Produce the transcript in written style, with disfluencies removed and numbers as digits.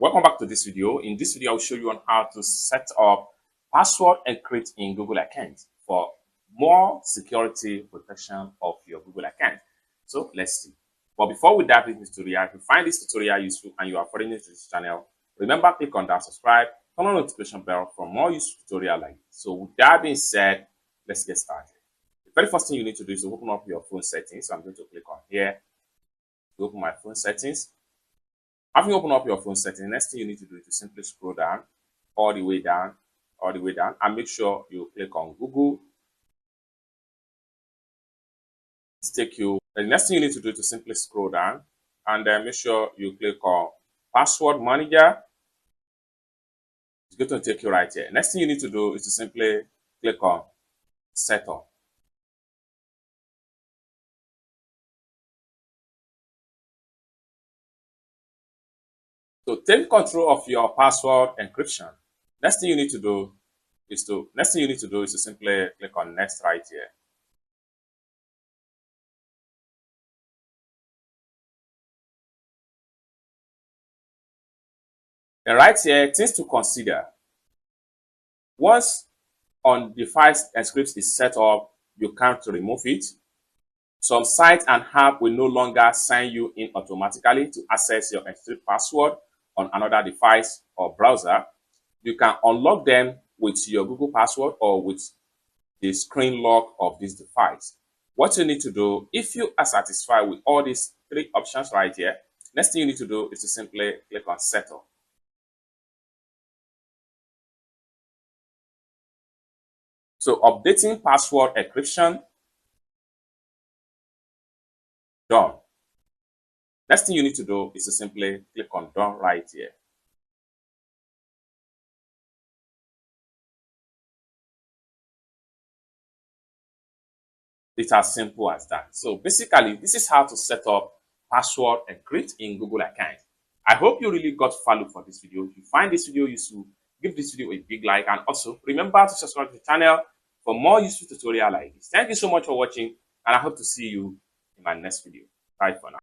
Welcome back to this video. In this video, I'll show you on how to set up password encrypt in Google account for more security protection of your Google account. So let's see. But before we dive into this tutorial, if you find this tutorial useful and you are foreign to this channel, remember click on that subscribe, turn on the notification bell for more useful tutorial like this. So with that being said, let's get started. The very first thing you need to do is to open up your phone settings. So I'm going to click on here to open my phone settings. Having opened up your phone settings, the next thing you need to do is to simply scroll down, all the way down, and make sure you click on Google. The next thing you need to do is to simply scroll down and then make sure you click on Password Manager. It's going to take you right here. Next thing you need to do is to simply click on Setup. So take control of your password encryption. Next thing you need to do is to simply click on Next right here. And right here, things to consider. Once on-device encrypt is set up, you can't remove it. Some sites and apps will no longer sign you in automatically to access your encrypted password on another device or browser. You can unlock them with your Google password or with the screen lock of this device. What you need to do, if you are satisfied with all these three options right here, next thing you need to do is to simply click on Setup. So updating password encryption, done. Next thing you need to do is to simply click on Done right here. It's as simple as that. So basically, this is how to set up password encrypt in Google account. I hope you really got value for this video. If you find this video useful, give this video a big like, and also remember to subscribe to the channel for more useful tutorial like this. Thank you so much for watching, and I hope to see you in my next video. Bye for now.